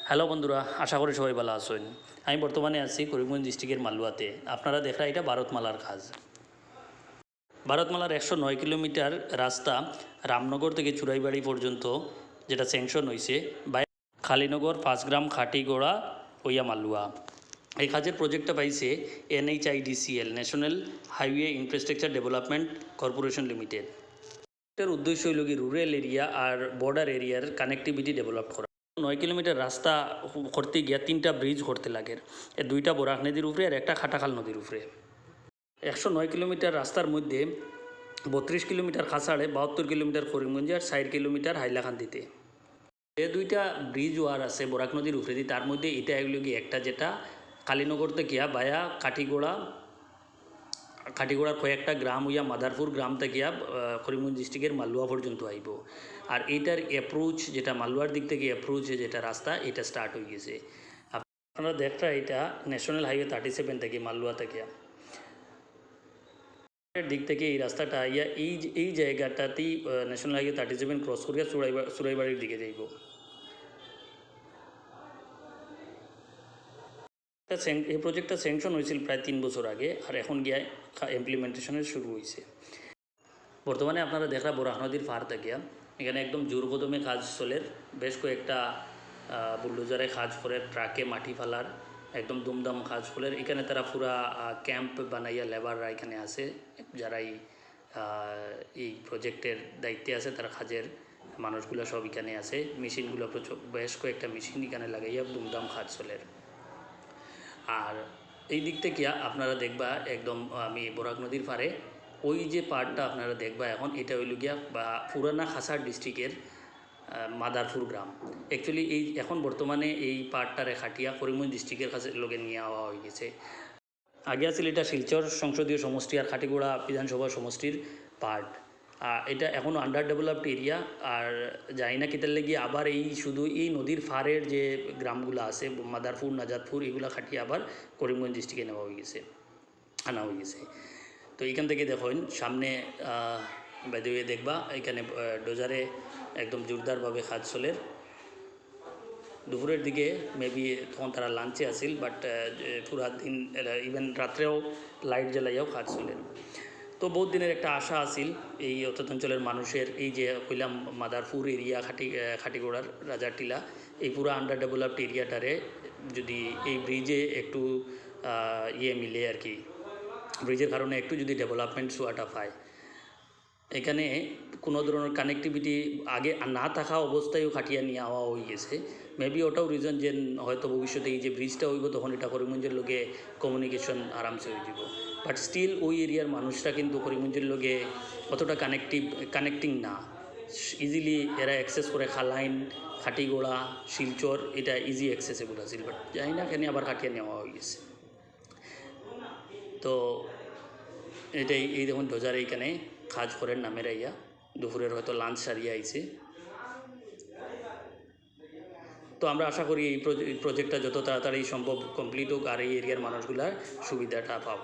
Hello বন্ধুরা, আশা করি সবাই ভালো আছেন। আমি বর্তমানে আছি করিমগঞ্জ ডিস্ট্রিক্টের মালুয়াতে। আপনারা দেখা এটা ভারতমালার কাজ। ভারতমালার 109 কিলোমিটার রাস্তা রামনগর থেকে চুরাইবাড়ি পর্যন্ত যেটা স্যাংশন হয়েছে বাই খালিনগর 5 গ্রাম খাটিগোড়া ওইয়া মালুয়া। এই কাজের প্রজেক্টটা পাইছে NHIDCL national highway infrastructure development corporation limited. এটার উদ্দেশ্য হইল কি রুরাল এরিয়া আর বর্ডার এরিয়ার কানেক্টিভিটি ডেভেলপ করা। 9 কিলোমিটার রাস্তা করতে গিয়া 3টা ব্রিজ করতে লাগে, 2টা বরাক নদীর উপরে আর একটা খাটাখাল নদীর উপরে। 109 কিলোমিটার রাস্তার মধ্যে 32 কিলোমিটার খাসাড়ে, 72 কিলোমিটার করিমগঞ্জে আর 4 কিলোমিটার হাইলাকান্দিতে। যে 2টা ব্রিজ ওয়ার আছে বরাক নদীর উপরে দিয়ে, তার মধ্যে এটা এগুলো গিয়ে একটা যেটা কালীনগর থেকে বায়া কাঠিগোড়ার কয়েকটা গ্রাম হইয়া মাদারপুর গ্রাম থেকে করিমগঞ্জ ডিস্ট্রিক্টের মালুয়া পর্যন্ত আইব। আর এইটার অ্যাপ্রোচ যেটা মালুয়ার দিক থেকে অ্যাপ্রোচ যেটা রাস্তা এটা স্টার্ট হয়ে গেছে। আপনারা দেখা এটা ন্যাশনাল হাইওয়ে 37 থেকে মালুয়া থেকে দিক থেকে এই রাস্তাটা ইয়া এই জায়গাটাতেই ন্যাশনাল হাইওয়ে 37 ক্রস করিয়া চুরাইবাড়ির দিকে যাইব। এই প্রজেক্টটা স্যাংশন হয়েছিল প্রায় 3 বছর আগে, আর এখন গিয়া ইমপ্লিমেন্টেশনের শুরু হয়েছে। বর্তমানে আপনারা দেখা বরাক নদীর পার থাকিয়া এখানে একদম জোর কদমে কাজ চলের। বেশ কয়েকটা বুলডোজারে কাজ করে, ট্রাকে মাটি ফালার একদম দুমদাম কাজ করে। এখানে তারা পুরা ক্যাম্প বানাইয়া লেবাররা এখানে আছে, যারা এই প্রজেক্টের দায়িত্বে আছে, তারা কাজের মানুষগুলো সব এখানে আছে। মেশিনগুলো বেশ কয়েকটা মেশিন এখানে লাগাইয়া দুমদাম কাজ চলের। আর এই দিক থেকে আপনারা দেখবা একদম আমি বরাক নদীর পারে ওই যে পার্টটা আপনারা দেখবা এখন, এটা হইল গিয়া বা পুরানা খাসার ডিস্ট্রিক্টের মাদারপুর গ্রাম। অ্যাকচুয়ালি এই এখন বর্তমানে এই পার্টটারে খাটিয়া করিমগঞ্জ ডিস্ট্রিক্টের কাছে লোকে নিয়ে আওয়া হয়ে গেছে। আগে আছিল এটা শিলচর সংসদীয় সমষ্টি আর খাটিগোড়া বিধানসভা সমষ্টির পার্ট। এটা এখনও আন্ডার ডেভেলপড এরিয়া। আর যাই না কিতার লেগে আবার এই শুধু এই নদীর ফারের যে গ্রামগুলো আছে মাদারপুর নাজাদপুর এগুলো খাটিয়ে আবার করিমগঞ্জ ডিস্ট্রিক্টে নেওয়া হয়ে গেছে, আনা হয়ে গেছে। তো এখান থেকে দেখুন সামনে বাইরে দেখবা এখানে ডোজারে একদম জোরদারভাবে কাজ চলে। দুপুরের দিকে মেবি তখন তারা লাঞ্চে আসিল, বাট পুরা দিন ইভেন রাত্রেও লাইট জ্বালাইয়াও কাজ চলেন। তো বহুত দিনের একটা আশা আসিল এই অঞ্চলের মানুষের, এই যে কইলাম মাদারপুর এরিয়া খাটিগোড়ার রাজারটিলা এই পুরো আন্ডার ডেভেলপড এরিয়াটারে যদি এই ব্রিজে একটু মিলে আর কি, ব্রিজের কারণে একটু যদি ডেভেলপমেন্ট ছোঁয়াটা পায়। এখানে কোনো ধরনের কানেক্টিভিটি আগে না থাকা অবস্থায়ও খাটিয়া নিয়ে আওয়া হয়ে গেছে। মেবি ওটাও রিজন যে হয়তো ভবিষ্যতে এই যে ব্রিজটা হইব তখন এটা করিমগঞ্জের লোকে কমিউনিকেশন আরামসে হয়ে যাব। বাট স্টিল ওই এরিয়ার মানুষরা কিন্তু করিমগঞ্জের লোকে অতটা কানেক্টিং না। ইজিলি এরা অ্যাক্সেস করে খালাইন, খাটিগোড়া, শিলচর এটা ইজি অ্যাক্সেসেবল আছিল। বাট জানি না এখানে আবার কাটিয়ে নেওয়া হয়ে গেছে। তো এটাই এই দেখুন ডোজার এইখানে কাজ করেন নামের আইয়া দুপুরের হয়তো লাঞ্চ সারিয়ে আইছে। তো আমরা আশা করি এই প্রজেক্টটা যত তাড়াতাড়ি সম্ভব কমপ্লিট হোক আর এই এরিয়ার মানুষগুলার সুবিধাটা পাক।